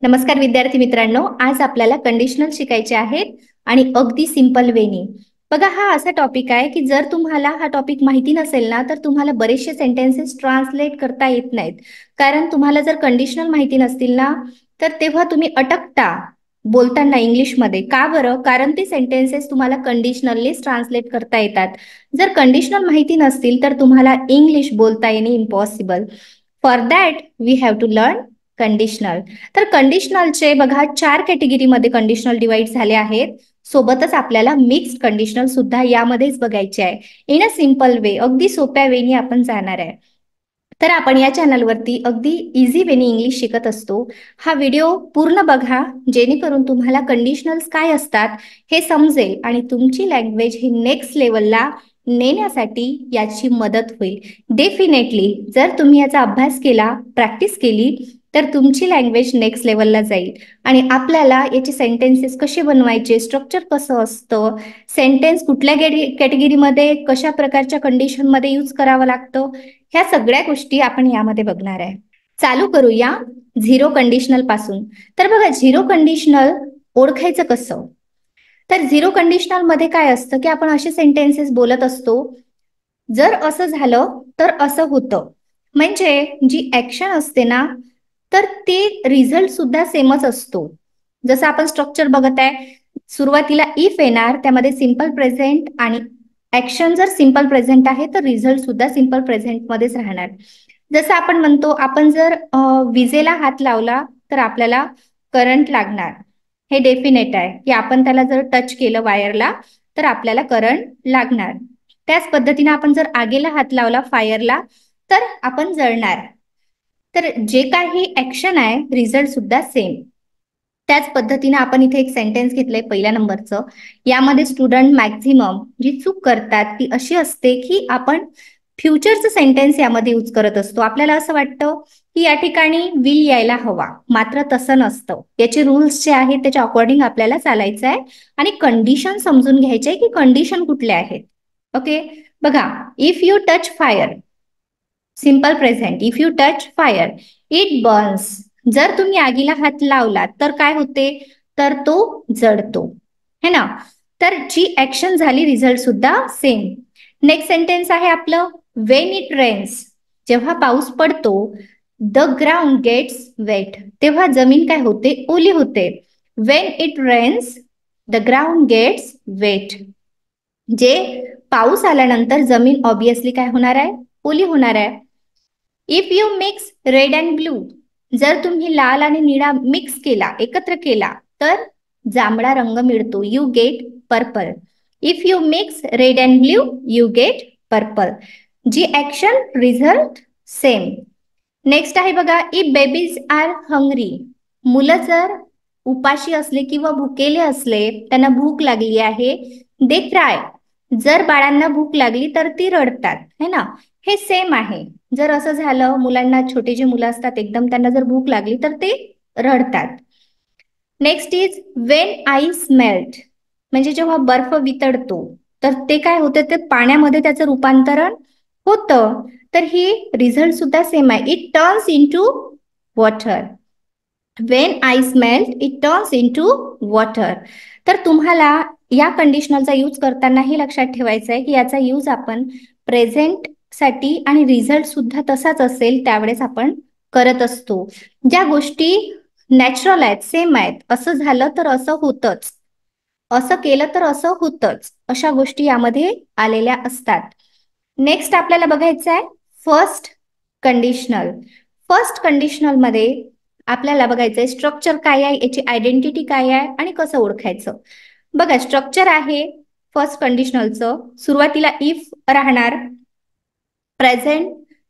नमस्कार विद्यार्थी मित्रांनो, आज आपल्याला कंडिशनल शिकायचे आहेत आणि अगदी सिंपल वेनी. बघा, हा असा टॉपिक आहे की जर तुम्हाला हा टॉपिक माहिती नसेल ना, तर तुम्हाला बरेचसे सेंटेन्सेस ट्रान्सलेट करता येत नाहीत. कारण तुम्हाला जर कंडिशनल माहिती नसतील ना, तर तेव्हा तुम्ही अटकता बोलताना इंग्लिशमध्ये. का बरं? कारण ते सेंटेन्सेस तुम्हाला कंडिशनलीच ट्रान्सलेट करता येतात. जर कंडिशनल माहिती नसतील तर तुम्हाला इंग्लिश बोलता येणे impossible. For that we have to learn conditional. तर कंडिशनलचे बघा 4 कॅटेगरीमध्ये कंडिशनल डिवाइड झाले आहेत. सोबतच आपल्याला मिक्स्ड कंडिशनल सुद्धा यामध्येच बघायचे आहे. इन अ सिंपल वे, अगदी सोप्या वेनी आपण जाणार आहे. तर आपण या चॅनलवरती अगदी इझी वेनी इंग्लिश शिकत असतो. हा व्हिडिओ पूर्ण बघा, जेणेकरून तुम्हाला कंडिशनल्स काय असतात हे समजेल आणि तुमची लँग्वेज ही नेक्स्ट लेवलला नेण्यासाठी याची मदत होईल. डेफिनेटली जर तुम्ही याचा अभ्यास केला, प्रॅक्टिस केली, तर तुमची लँग्वेज नेक्स्ट लेवलला जाईल. आणि आपल्याला याचे सेंटेन्सेस कसे बनवायचे, स्ट्रक्चर कसं असतं, सेंटेन्स कुठल्या कॅटेगरीमध्ये कशा प्रकारच्या कंडिशनमध्ये यूज करावं लागतं, ह्या सगळ्या गोष्टी आपण यामध्ये बघणार आहे. चालू करूया झिरो कंडिशनल पासून. तर बघा, झिरो कंडिशनल ओळखायचं कसं? तर झिरो कंडिशनल मध्ये काय असतं की आपण असे सेंटेन्सेस बोलत असतो, जर असं झालं तर असं होतं. म्हणजे जी ऍक्शन असते ना, तर ते रिझल्ट सुद्धा सेमच असतो. जसं आपण स्ट्रक्चर बघत आहे, सुरुवातीला इफ येणार, त्यामध्ये सिंपल प्रेझेंट आणि ऍक्शन जर सिंपल प्रेझेंट आहे तर रिझल्ट सुद्धा सिंपल प्रेझेंट मध्येच राहणार. जसं आपण म्हणतो, आपण जर विजेला हात लावला तर आपल्याला करंट लागणार. हे डेफिनेट आहे की आपण त्याला जर टच केलं वायरला तर आपल्याला करंट लागणार. त्याच पद्धतीने आपण जर आगीला हात लावला, फायरला, तर आपण जळणार. तर जे काही ऍक्शन आहे, रिझल्ट सुद्धा सेम. त्याच पद्धतीने आपण इथे एक सेंटेन्स घेतलंय पहिल्या नंबरचं. यामध्ये स्टुडंट मॅक्झिमम जी चूक करतात ती अशी असते की आपण फ्युचरचं सेंटेन्स यामध्ये यूज करत असतो. आपल्याला असं वाटतं की या ठिकाणी विल यायला हवा, मात्र तसं नसतं. याचे रूल्स जे आहेत त्याच्या अकॉर्डिंग आपल्याला चालायचं आहे आणि कंडिशन समजून घ्यायचे आहे की कंडिशन कुठल्या आहेत. ओके, बघा, if you touch fire, simple present, if you touch fire it Burns. जर तुम्ही आगीला हात लावला तर काय होते? तर तो जळतो, है ना? तर जी ऍक्शन झाली, रिझल्ट सुद्धा सेम. नेक्स्ट सेंटेन्स आहे आपलं, वेन इट रेन्स, जेव्हा पाऊस पडतो, द ग्राउंड गेट्स वेट, तेव्हा जमीन काय होते? ओली होते. When it rains the ground gets wet, जे पाऊस आल्यानंतर जमीन ऑब्विसली काय होणार आहे? ओली होणार आहे. If you mix red and blue, जर तुम्ही लाल आणि निळा मिक्स केला, एकत्र केला, तर जांभळा रंग मिळतो. You get purple. If you mix red and blue you get purple. जी ऍक्शन, रिझल्ट सेम. नेक्स्ट आहे बघा, इफ बेबीज आर हंग्री, मुलं जर उपाशी असले किंवा भुकेले असले, त्यांना भूक लागली आहे, दे क्राय, जर बाळांना भूक लागली तर ती रडतात, है ना? हे सेम आहे. जर असं झालं, मुलांना, छोटे जे मुलं असतात एकदम, त्यांना जर भूक लागली तर ते रडतात. Next is when ice melt, म्हणजे जेव्हा बर्फ वितळतो तर ते काय होतं? ते पाण्यामध्ये त्याचं रूपांतरण होतं. तर ही रिझल्ट सुद्धा सेम आहे. It turns into water. Wien ice melt it turns into water. तर तुम्हाला या कंडिशनलचा यूज करताना हे लक्षात ठेवायचं आहे की याचा यूज आपण प्रेझेंट साठी आणि रिझल्ट सुद्धा तसाच असेल त्यावेळेस आपण करत असतो. ज्या गोष्टी नॅचरल आहेत, सेम आहेत, असं झालं तर असं होतच, असं केलं तर असं होतच, अशा गोष्टी यामध्ये आलेल्या असतात. नेक्स्ट आपल्याला बघायचं आहे फर्स्ट कंडिशनल. फर्स्ट कंडिशनल मध्ये आपल्याला बघायचंय स्ट्रक्चर काय आहे, याची आयडेंटिटी काय आहे आणि कसं ओळखायचं. बघा, स्ट्रक्चर आहे फर्स्ट कंडिशनलचं, सुरुवातीला इफ राहणार, प्रेझेंट,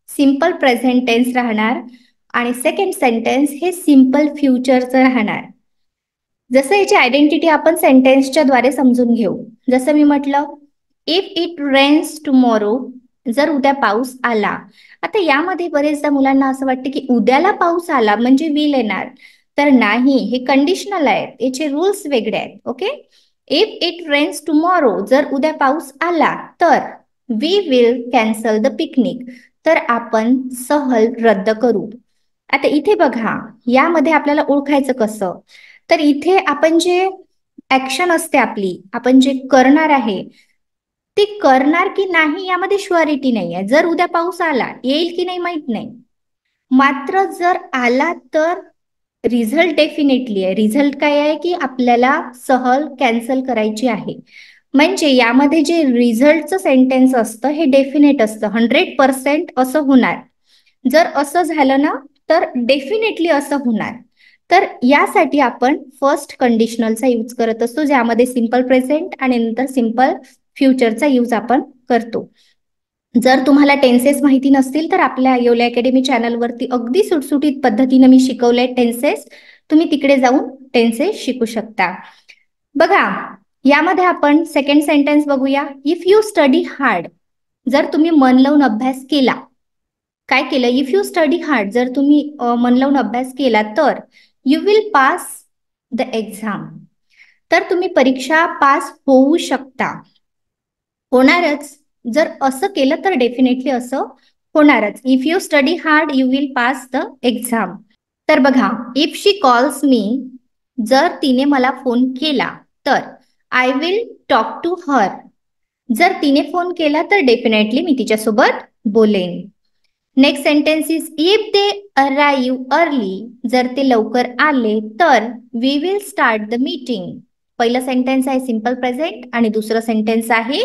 सिंपल प्रेझेंट टेन्स राहणार आणि सेकंड सेंटेन्स हे सिंपल फ्युचरचं राहणार. जसं याची आयडेंटिटी आपण सेंटेन्सच्या द्वारे समजून घेऊ. जसं मी म्हटलं, इफ इट रेन्स टुमॉरो, जर उद्या पाऊस आला. आता यामध्ये बरेचदा मुलांना असं वाटतं की उद्याला पाऊस आला म्हणजे विल येणार, तर नाही, हे कंडिशनल आहे, याचे रूल्स वेगळे आहेत. Okay, if it rains tomorrow, जर उद्या पाऊस आला तर we will cancel the picnic, तर आपण सहल रद्द करू. आता इथे बघा, यामध्ये आपल्याला ओळखायचं कसं, तर इथे आपण जे ऍक्शन असते आपली, आपण जे करणार आहे ते करणार की नाही यामध्ये शुअरिटी नाही आहे. जर उद्या पाऊस आला, येईल की नाही माहित नाही, मात्र जर आला तर रिझल्ट डेफिनेटली आहे. रिझल्ट काय आहे की आपल्याला सहल कॅन्सल करायची आहे. म्हणजे यामध्ये जे रिझल्टचं सेंटेन्स असतं हे डेफिनेट असतं, 100% असं होणार. जर असं झालं ना तर डेफिनेटली असं होणार. तर यासाठी आपण फर्स्ट कंडिशनलचा यूज करत असतो, ज्यामध्ये सिंपल प्रेझेंट आणि नंतर सिंपल फ्युचरचा यूज आपण करतो. जर तुम्हाला टेन्सेस माहिती नसतील तर आपल्या योले अकॅडमी चॅनलवरती अगदी सुटसुटीत पद्धतीने मी शिकवलंय टेन्सेस. तुम्ही तिकडे जाऊन टेन्सेस शिकू शकता. बघा, यामध्ये आपण सेकंड सेंटेन्स बघूया. इफ यू स्टडी हार्ड, जर तुम्ही मन लावून अभ्यास केला, काय केलं, इफ यू स्टडी हार्ड, जर तुम्ही मन लावून अभ्यास केला तर you will pass the exam, तर तुम्ही परीक्षा पास होऊ शकता. होणारच. जर असं केलं तर डेफिनेटली असं होणारच. If you study hard you will pass the exam. तर बघा, इफ शी कॉल्स मी, जर तिने मला फोन केला तर I will talk to her, जर तिने फोन केला तर डेफिनेटली मी तिच्यासोबत बोलेन. Next sentence is if they arrive early, जर ते लवकर आले तर we will start the meeting. पहिलं सेंटेन्स आहे सिंपल प्रेझेंट आणि दुसरं सेंटेन्स आहे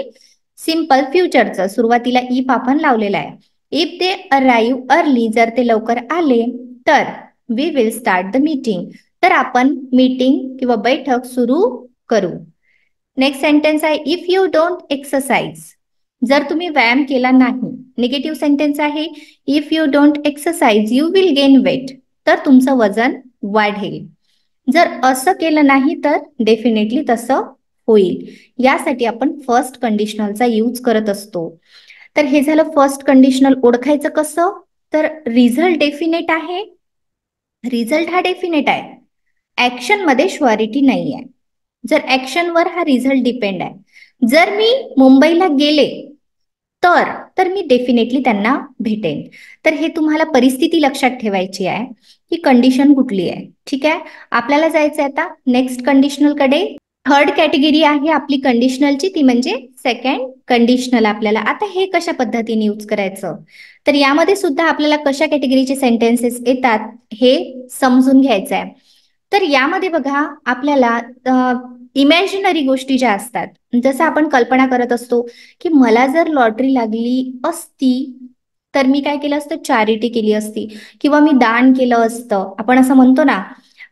सिंपल फ्युचरचं. सुरुवातीला इफ आपण लावलेला आहे. इफ दे अराईव्ह अर्ली, जर ते लवकर आले तर we will start the meeting, तर आपण मीटिंग किंवा बैठक सुरू करू. नेक्स्ट सेंटेन्स आहे इफ यू डोंट एक्सरसाइज, जर तुम्ही व्यायाम केला नाही. निगेटिव्ह सेंटेन्स आहे if you don't exercise you will gain weight, तर तुमचं वजन वाढेल. जर असं केलं नाही तर डेफिनेटली तसं होईल. यासाठी आपण फर्स्ट कंडिशनलचा यूज करत असतो. तर हे झालं फर्स्ट कंडिशनल. ओळखायचं कसं, तर रिझल्ट डेफिनेट आहे. रिझल्ट हा डेफिनेट आहे. ऍक्शन मध्ये शुअरिटी नाही आहे. जर ऍक्शनवर हा रिझल्ट डिपेंड आहे. जर मी मुंबईला गेले तर मी डेफिनेटली त्यांना भेटेन. तर हे तुम्हाला परिस्थिती लक्षात ठेवायची आहे की कंडिशन कुठली आहे. ठीक आहे, आपल्याला जायचं आता नेक्स्ट कंडिशनल कडे. थर्ड कॅटेगरी आहे आपली कंडिशनलची, ती म्हणजे सेकंड कंडिशनल. आपल्याला आता हे कशा पद्धतीने यूज करायचं, तर यामध्ये सुद्धा आपल्याला कशा कॅटेगरीचे सेंटेन्सेस येतात हे समजून घ्यायचं आहे. तर यामध्ये बघा, आपल्याला इमॅजिनरी गोष्टी ज्या असतात, जसं आपण कल्पना करत असतो की मला जर लॉटरी लागली असती तर मी काय केलं असतं, चॅरिटी केली असती किंवा मी दान केलं असतं. आपण असं म्हणतो ना,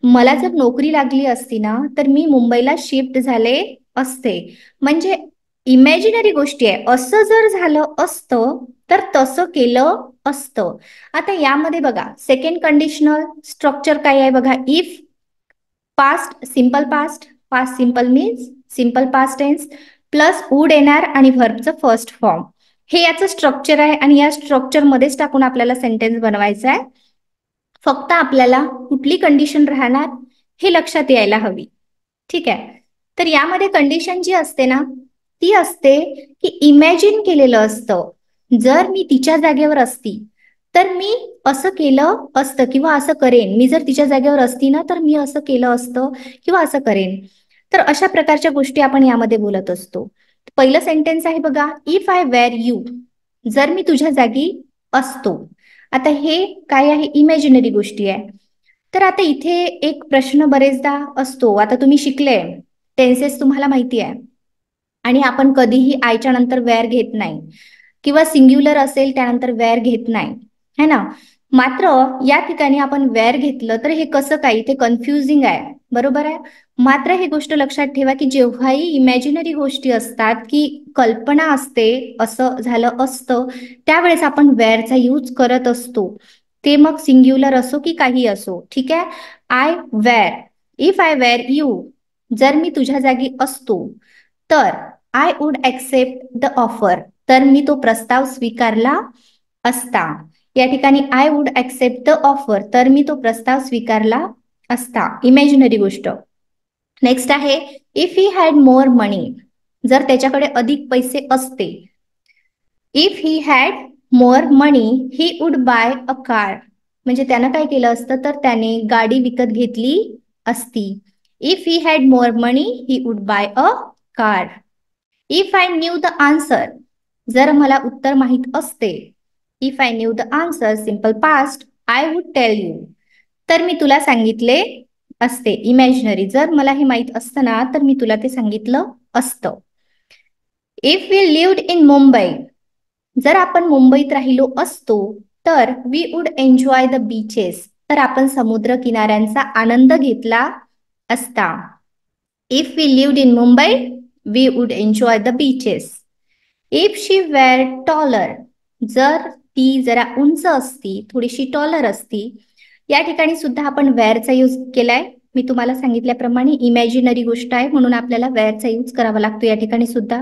मला जर नोकरी लागली असती ना तर मी मुंबईला शिफ्ट झाले असते. म्हणजे इमॅजिनरी गोष्टी आहे. असं जर झालं असतं तर तसं केलं असतं. आता यामध्ये बघा, सेकंड कंडिशनल स्ट्रक्चर काय आहे बघा. If past simple past, past simple means simple past tense plus would येणार आणि व्हर्बचं फर्स्ट फॉर्म. हे याचं स्ट्रक्चर आहे आणि या स्ट्रक्चर मध्येच टाकून आपल्याला सेंटेन्स बनवायचा आहे. फक्त आपल्याला कुठली कंडिशन राहणार हे लक्षात यायला हवी. ठीक आहे, तर यामध्ये कंडिशन जी असते ना ती असते की इमॅजिन केलेलं असतं. जर मी तिच्या जागेवर असती तर मी असं केलं असतं किंवा असं करेन. मी जर तिच्या जागेवर असती ना तर मी असं केलं असतं किंवा असं करेन. तर अशा प्रकारच्या गोष्टी आपण यामध्ये बोलत असतो. पहिलं सेंटेन्स आहे बघा, इफ आय वेअर यू, जर मी तुझ्या जागी असतो. आता हे काय आहे, इमॅजिनरी गोष्टी आहे. तर आता इथे एक प्रश्न बरेचदा असतो. आता तुम्ही शिकले, टेन्सेस तुम्हाला माहिती आहे आणि आपण कधीही आयच्या नंतर वेअर घेत नाही किंवा सिंग्युलर असेल त्यानंतर वेअर घेत नाही, है ना. मात्र या ठिकाणी आपण वेअर घेतलं तर हे कसं काय, ते कन्फ्युजिंग आहे, बरोबर आहे. मात्र ही गोष्ट लक्षात ठेवा की जेव्हाही इमॅजिनरी गोष्टी असतात की कल्पना असते असं झालं असतं, त्यावेळेस आपण वेअरचा यूज करत असतो. ते मग सिंग्युलर असो की काही असो. ठीक आहे, I were, if I were you, जर मी तुझ्या जागी असतो तर I would accept the offer, तर मी तो प्रस्ताव स्वीकारला असता. या ठिकाणी I would accept the offer, तर मी तो प्रस्ताव स्वीकारला असता, इमॅजिनरी गोष्ट. नेक्स्ट आहे इफ ही हॅड मोर मनी, जर त्याच्याकडे अधिक पैसे असते. If he had more money he would buy a car, म्हणजे त्यानं काय केलं असतं, तर त्याने गाडी विकत घेतली असती. If he had more money he would buy a car. If I knew the answer, जर मला उत्तर माहित असते. If I knew the answer simple past I would tell you, तर मी तुला सांगितले असते. इमॅजिनरी, जर मला हे माहित असतं ना तर मी तुला ते सांगितलं असतं. If we lived in Mumbai, जर आपण मुंबईत राहिलो असतो तर we would enjoy the beaches, तर आपण समुद्र किनाऱ्यांचा आनंद घेतला असता. If we lived in Mumbai we would enjoy the beaches. If she were taller, जर ती जरा उंच असती, थोडीशी टॉलर असती. या ठिकाणी सुद्धा आपण वेअरचा यूज केलाय. मी तुम्हाला सांगितल्याप्रमाणे इमॅजिनरी गोष्ट आहे म्हणून आपल्याला वेअरचा यूज करावा लागतो या ठिकाणी सुद्धा.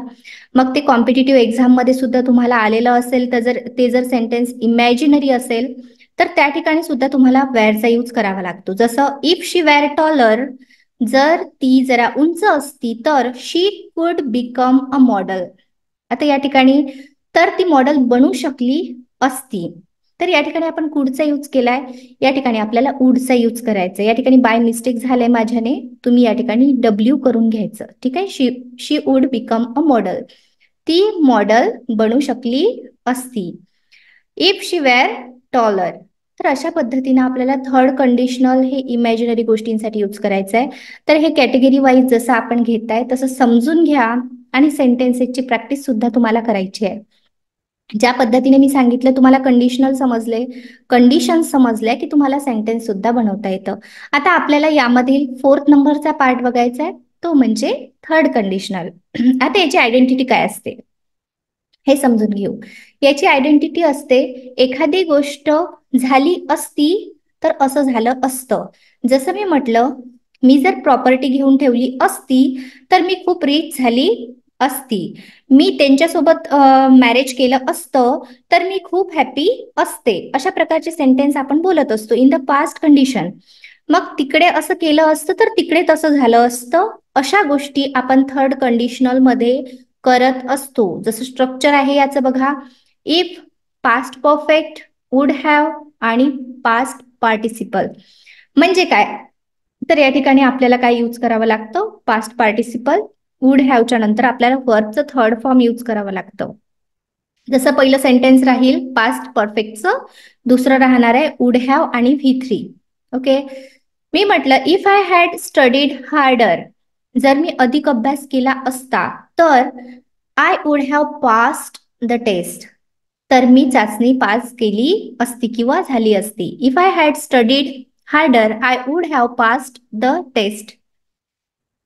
मग ते कॉम्पिटिटिव्ह एक्झाम मध्ये सुद्धा तुम्हाला आलेलं असेल, तर जर सेंटेन्स इमॅजिनरी असेल तर त्या ठिकाणी सुद्धा तुम्हाला वेअरचा यूज करावा लागतो. जसं इफ शी वेअर टॉलर, जर ती जरा उंच असती तर शी कुड बिकम अ मॉडेल. आता या ठिकाणी तर ती मॉडेल बनू शकली असती. तर या ठिकाणी आपण कुडचा यूज केलाय, या ठिकाणी आपल्याला वुडचा यूज करायचा. या ठिकाणी बाय मिस्टेक झालंय माझ्याने, तुम्ही या ठिकाणी डब्ल्यू करून घ्यायचं. ठीक आहे. शी वुड बिकम अ मॉडेल, ती मॉडेल बनू शकली असती. इफ शी वेअर टॉलर, तर अशा पद्धतीने आपल्याला थर्ड कंडिशनल हे इमॅजिनरी गोष्टींसाठी यूज करायचं आहे. तर हे कॅटेगरी वाईज जसं आपण घेताय तसं समजून घ्या आणि सेंटेन्सेसची प्रॅक्टिस सुद्धा तुम्हाला करायची आहे. ज्या पद्धतीने मी सांगितलं तुम्हाला कंडिशनल समजले, कंडिशन समजल्या की तुम्हाला सेंटेन्स सुद्धा बनवता येतं. आता आपल्याला यामधील 4th नंबरचा पार्ट बघायचा आहे, तो म्हणजे थर्ड कंडिशनल. आता याची आयडेंटिटी काय असते हे समजून घेऊ. याची आयडेंटिटी असते, एखादी गोष्ट झाली असती तर असं झालं असतं. जसं मी म्हटलं, मी जर प्रॉपर्टी घेऊन ठेवली असती तर मी खूप रिच झाली असती. मी त्यांच्यासोबत मॅरेज केलं असतं तर मी खूप हॅपी असते. अशा प्रकारचे सेंटेन्स आपण बोलत असतो इन द पास्ट कंडिशन. मग तिकडे असं केलं असतं तर तिकडे तसं झालं असतं. अशा गोष्टी आपण थर्ड कंडिशनल मध्ये करत असतो. जसं स्ट्रक्चर आहे याचं बघा, if, past perfect, would have आणि पास्ट पार्टिसिपल. म्हणजे काय, तर या ठिकाणी आपल्याला काय यूज करावं लागतं, पास्ट पार्टिसिपल. वुड हॅवच्या नंतर आपल्याला वर्बचं थर्ड फॉर्म यूज करावं लागतं. जसं पहिलं सेंटेन्स राहील पास्ट परफेक्टचं, दुसरं राहणार आहे वुड हॅव आणि V3. ओके. मी म्हटलं if I had studied harder, जर मी अधिक अभ्यास केला असता तर I would have passed the test, तर मी चाचणी पास केली असती किंवा झाली असती. If I had studied harder I would have passed the test.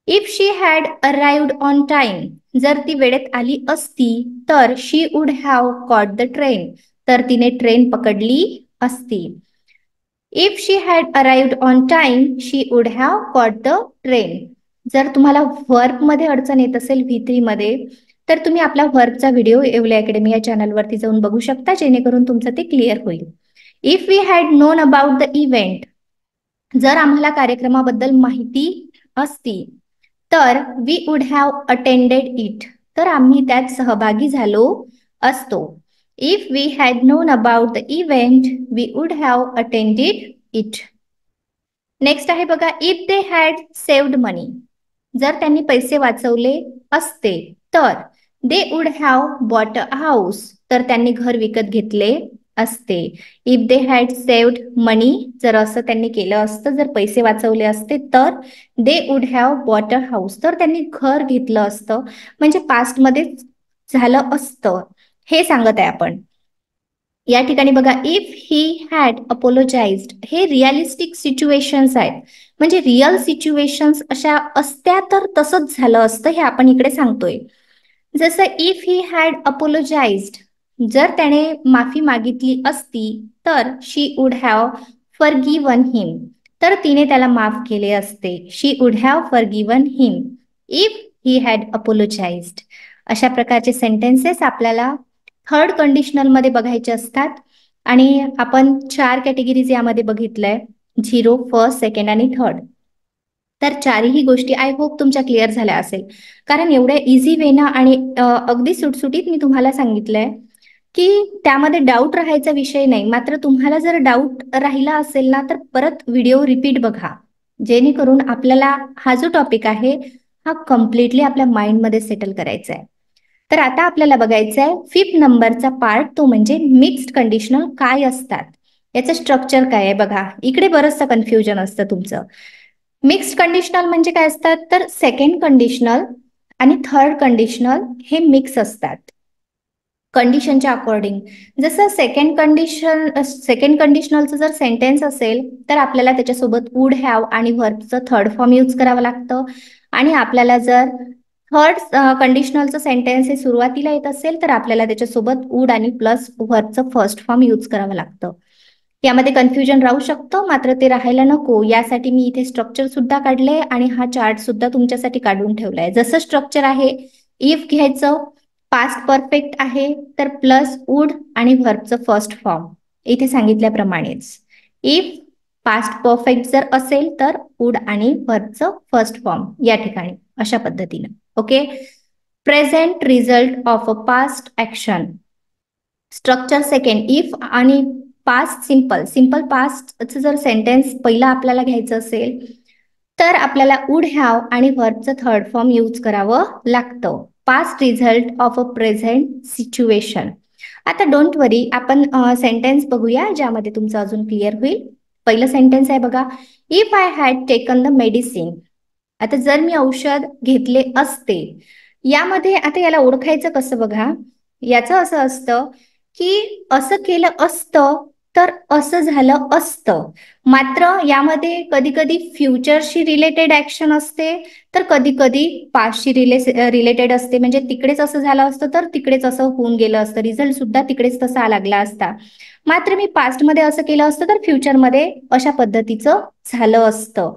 If she had arrived on time, जर ती वेळेत आली असती तर she would have caught the train, तर तिने ट्रेन पकडली असती. If she had arrived on time she would have caught the train. जर तुम्हाला व्हर्ब मध्ये अडचण येत असेल V3 मध्ये, तर तुम्ही आपला व्हर्बचा व्हिडिओ येवले अकॅडमी या चॅनलवरती जाऊन बघू शकता, जेणेकरून तुमचं ते क्लिअर होईल. If we had known about the event, जर आम्हाला कार्यक्रमाबद्दल माहिती असती तर we would have attended it, तर आम्ही त्यात सहभागी झालो असतो. If we had known about the event we would have attended it. Next आहे बघा, if they had saved money, जर त्यांनी पैसे वाचवले असते तर they would have bought a house, तर त्यांनी घर विकत घेतले असते. If they had saved money, जर असं त्यांनी केलं असतं, जर पैसे वाचवले असते तर they would have bought a house, तर त्यांनी घर घेतलं असतं. म्हणजे पास्ट मध्ये झालं असतं हे सांगत आहे आपण. या ठिकाणी बघा, इफ ही हॅड अपोलोजाइज्ड, हे रिअलिस्टिक सिच्युएशन्स आहेत. म्हणजे रिअल सिच्युएशन्स अशा असत्या तर तसंच झालं असतं हे आपण इकडे सांगतोय. जसं इफ ही हॅड अपोलोजाइज्ड, जर त्याने माफी मागितली असती तर शी वुड हॅव फॉरगिव्हन हिम, तर तिने त्याला माफ केले असते. She would have forgiven him if he had apologised. अशा प्रकारचे सेंटेन्सेस आपल्याला थर्ड कंडिशनल मध्ये बघायचे असतात. आणि आपण 4 कॅटेगरीज यामध्ये बघितलंय, 0, फर्स्ट, सेकंड आणि थर्ड. तर चारही गोष्टी आय होप तुमच्या क्लिअर झाल्या असेल, कारण एवढ्या इझी वेनं आणि अगदी सुटसुटीत मी तुम्हाला सांगितलंय की त्यामध्ये डाऊट राहायचा विषय नाही. मात्र तुम्हाला जर डाऊट राहिला असेल ना, तर परत व्हिडिओ रिपीट बघा, जेणेकरून आपल्याला हा जो टॉपिक आहे हा कम्प्लिटली आपल्या माइंडमध्ये सेटल करायचा आहे. तर आता आपल्याला बघायचं आहे 5th नंबरचा पार्ट, तो म्हणजे मिक्स्ड कंडिशनल काय असतात, याचं स्ट्रक्चर काय आहे. बघा, इकडे बरंचसं कन्फ्युजन असतं तुमचं. मिक्स्ड कंडिशनल म्हणजे काय असतात, तर सेकंड कंडिशनल आणि थर्ड कंडिशनल हे मिक्स असतात कंडिशनच्या अकॉर्डिंग. जसं सेकंड कंडिशनलचं जर सेंटेन्स असेल तर आपल्याला त्याच्यासोबत वुड हॅव आणि व्हर्बचं थर्ड फॉर्म यूज करावं लागतं. आणि आपल्याला जर थर्ड कंडिशनलचं सेंटेन्स हे सुरुवातीला येत असेल तर आपल्याला त्याच्यासोबत वुड आणि प्लस व्हर्बचं फर्स्ट फॉर्म यूज करावं लागतं. यामध्ये कन्फ्युजन राहू शकतं, मात्र ते राहायला नको यासाठी मी इथे स्ट्रक्चर सुद्धा काढले आणि हा चार्ट सुद्धा तुमच्यासाठी काढून ठेवलाय. जसं स्ट्रक्चर आहे, इफ घ्यायचं, पास्ट परफेक्ट आहे तर प्लस वुड आणि व्हर्बचं फर्स्ट फॉर्म इथे सांगितल्याप्रमाणेच. इफ पास्ट परफेक्ट जर असेल तर वुड आणि व्हर्बचं फर्स्ट फॉर्म या ठिकाणी अशा पद्धतीनं. Okay. Present result of a past action, structure second, if आणि पास्ट सिंपल पास्टचं जर सेंटेन्स पहिला आपल्याला घ्यायचं असेल तर आपल्याला वुड हॅव आणि व्हर्बचं थर्ड फॉर्म यूज करावं लागतं. Past result of a present situation. आता डोंट वरी, आपण सेंटेन्स बघूया ज्यामध्ये तुमचं अजून क्लिअर होईल. पहिलं सेंटेन्स आहे बघा, if I had taken the medicine. आता जर मी औषध घेतले असते, यामध्ये आता याला ओळखायचं कसं बघा. याचं असं असतं की असं केलं असतं तर असं झालं असतं. मात्र यामध्ये कधी कधी फ्युचरशी रिलेटेड ऍक्शन असते तर कधी कधी पास्टशी रिलेटेड असते. म्हणजे तिकडेच असं झालं असतं तर तिकडेच असं होऊन गेलं असतं, रिझल्ट सुद्धा तिकडेच तसा लागला असता. मात्र मी पास्टमध्ये असं केलं असतं तर फ्युचरमध्ये अशा पद्धतीचं झालं असतं.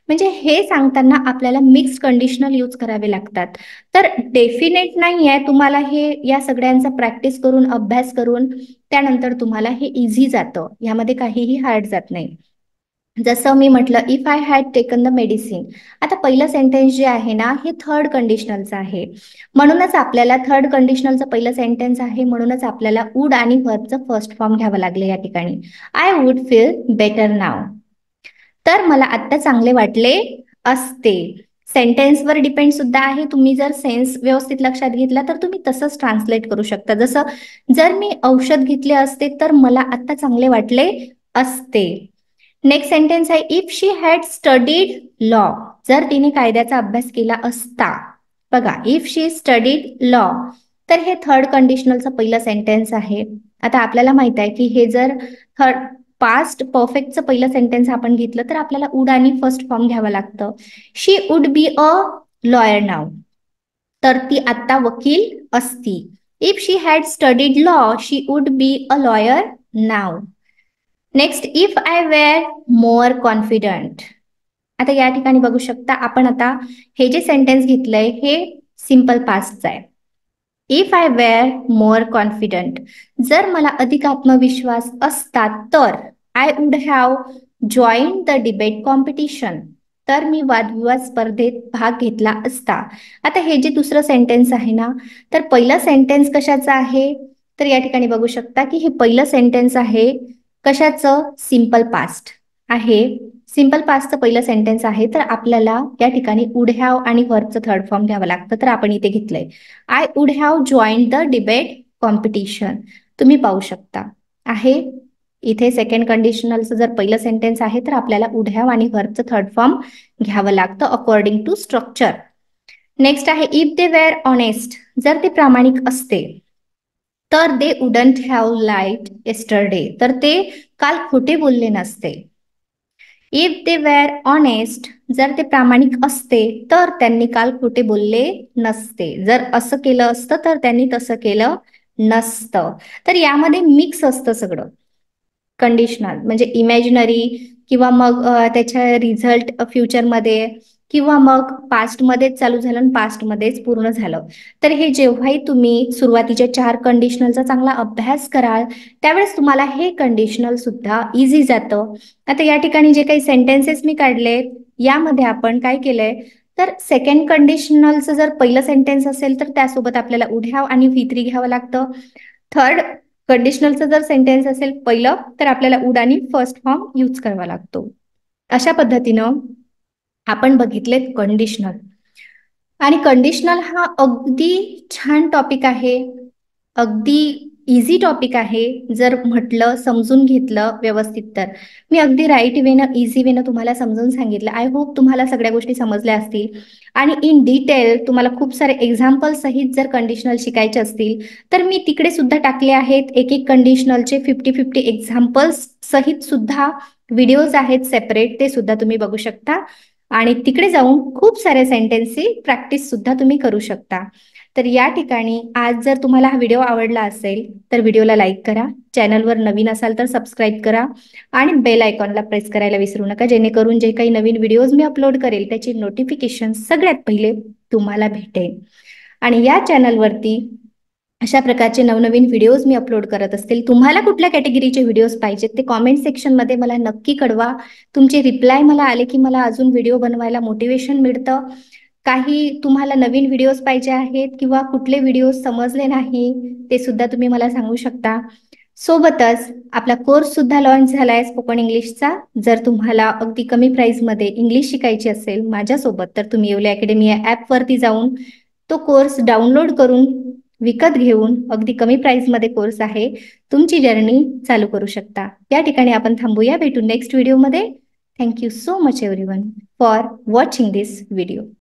म्हणजे हे सांगताना आपल्याला मिक्स कंडिशनल यूज करावे लागतात. तर डेफिनेट नाही आहे, तुम्हाला हे या सगळ्यांचा प्रॅक्टिस करून अभ्यास करून त्यानंतर तुम्हाला हे इझी जातं, यामध्ये काहीही हार्ड जात नाही. जसं मी म्हटलं, if I had taken the medicine. आता पहिलं सेंटेन्स जे आहे ना, हे थर्ड कंडिशनलचं आहे. म्हणूनच आपल्याला थर्ड कंडिशनलचं पहिलं सेंटेन्स आहे, म्हणूनच आपल्याला वुड आणि व्हर्बचं फर्स्ट फॉर्म घ्यावं लागलं या ठिकाणी. आय वुड फील बेटर नाव. तर मला आत्ता चांगले वाटले असते. सेंटेन्सवर डिपेंड सुद्धा आहे. तुम्ही जर सेन्स व्यवस्थित लक्षात घेतला तर तुम्ही तसंच ट्रान्सलेट करू शकता. जसं जर मी औषध घेतले असते तर मला आत्ता चांगले वाटले असते. नेक्स्ट सेंटेन्स आहे, if she had studied law. जर तिने कायद्याचा अभ्यास केला असता. बघा, इफ शी स्टडीड लॉ, तर हे थर्ड कंडिशनलचं पहिलं सेंटेन्स आहे. आता आपल्याला माहित आहे की हे जर थर्ड पास्ट परफेक्टचं पहिलं सेंटेन्स आपण घेतलं तर आपल्याला वुड आणि फर्स्ट फॉर्म घ्यावं लागतं. शी वुड बी अ लॉयर नाव, तर ती आता वकील असती. If she had studied law she would be a lawyer now. Next, if I were more confident. आता या ठिकाणी बघू शकता आपण, आता हे जे सेंटेन्स घेतलंय हे सिंपल पास्टचं आहे. If I were more confident, जर मला अधिक आत्मविश्वास असता तर I would have join the debate competition, तर मी वादविवाद स्पर्धेत भाग घेतला असता. आता हे जे दुसरं सेंटेन्स आहे ना, तर पहिलं सेंटेन्स कशाचं आहे, तर या ठिकाणी बघू शकता की हे पहिलं सेंटेन्स आहे कशाचं, सिंपल पास्ट आहे. सिंपल पास्टचं पहिलं सेंटेन्स आहे, तर आपल्याला या ठिकाणी वुड हॅव आणि व्हर्बचं थर्ड फॉर्म घ्यावं लागतं. तर आपण इथे घेतलंय I would have join the debate competition. तुम्ही पाहू शकता आहे इथे सेकंड कंडिशनलचं जर पहिलं सेंटेन्स आहे तर आपल्याला वुड हॅव आणि व्हर्बचं थर्ड फॉर्म घ्यावं लागतं अकॉर्डिंग टू स्ट्रक्चर. नेक्स्ट आहे, इफ दे वेअर ऑनेस्ट. जर ते प्रामाणिक असते तर they wouldn't have lied yesterday, तर ते काल खोटे बोलले नसते. इफ दे वेअर ऑनेस्ट, जर ते प्रामाणिक असते तर त्यांनी काल खोटे बोलले नसते. जर असं केलं असतं तर त्यांनी तसं केलं नसतं. तर यामध्ये मिक्स असतं सगळं. कंडिशनल म्हणजे इमॅजिनरी किंवा मग त्याच्या रिझल्ट फ्युचरमध्ये किंवा मग पास्टमध्येच चालू झालं आणि पास्टमध्येच पूर्ण झालं. तर हे जेव्हाही तुम्ही सुरुवातीच्या 4 कंडिशनलचा चांगला अभ्यास कराल त्यावेळेस तुम्हाला हे कंडिशनल सुद्धा इझी जातं. आता या ठिकाणी जे काही सेंटेन्सेस मी काढले यामध्ये आपण काय केलंय, तर सेकंड कंडिशनलचं जर पहिलं सेंटेन्स असेल तर त्यासोबत आपल्याला वुड हॅव आणि V3 घ्यावं लागतं. थर्ड कंडिशनलचं जर सेंटेन्स असेल पहिलं, तर आपल्याला वुड आणि फर्स्ट फॉर्म यूज करावा लागतो. अशा पद्धतीनं आपण बघितलेत कंडिशनल. आणि कंडिशनल हा अगदी छान टॉपिक आहे, अगदी इझी टॉपिक आहे. जर म्हटलं, समजून घेतलं व्यवस्थित तर. मी अगदी राईट वेनं, इझी वेनं तुम्हाला समजून सांगितलं. आय होप तुम्हाला सगळ्या गोष्टी समजल्या असतील. आणि इन डिटेल तुम्हाला खूप सारे एक्झाम्पल सहित जर कंडिशनल शिकायचे असतील, तर मी तिकडे सुद्धा टाकले आहेत एक एक कंडिशनलचे 50-50 एक्झाम्पल्स सहित सुद्धा व्हिडिओज आहेत सेपरेट, ते सुद्धा तुम्ही बघू शकता. आणि तिकडे जाऊन खूप साऱ्या सेंटेन्सची प्रॅक्टिस सुद्धा तुम्ही करू शकता. तर या ठिकाणी आज जर तुम्हाला हा व्हिडिओ आवडला असेल तर व्हिडिओला लाईक करा, चॅनलवर नवीन असाल तर सबस्क्राईब करा आणि बेल आयकॉनला प्रेस करायला विसरू नका, जेणेकरून जे काही नवीन व्हिडिओज मी अपलोड करेल त्याची नोटिफिकेशन सगळ्यात पहिले तुम्हाला भेटेल. आणि या चॅनलवरती अशा प्रकारचे नवनवीन व्हिडिओज मी अपलोड करत असतील. तुम्हाला कुठल्या कॅटेगरीचे व्हिडिओज पाहिजेत ते कॉमेंट सेक्शनमध्ये मला नक्की कळवा. तुमचे रिप्लाय मला आले की मला अजून व्हिडिओ बनवायला मोटिवेशन मिळतं. काही तुम्हाला नवीन व्हिडिओज पाहिजे आहेत किंवा कुठले व्हिडिओज समजले नाही ते सुद्धा तुम्ही मला सांगू शकता. सोबतच आपला कोर्स सुद्धा लॉन्च झाला आहे स्पोकन इंग्लिशचा. जर तुम्हाला अगदी कमी प्राईसमध्ये इंग्लिश शिकायची असेल माझ्यासोबत, तर तुम्ही येवले अकॅडमी या ॲपवरती जाऊन तो कोर्स डाउनलोड करून विकत घेऊन अगदी कमी प्राईसमध्ये कोर्स आहे, तुमची जर्नी चालू करू शकता. या ठिकाणी आपण थांबूया, भेटू नेक्स्ट व्हिडिओमध्ये. Thank you so much everyone for watching this video.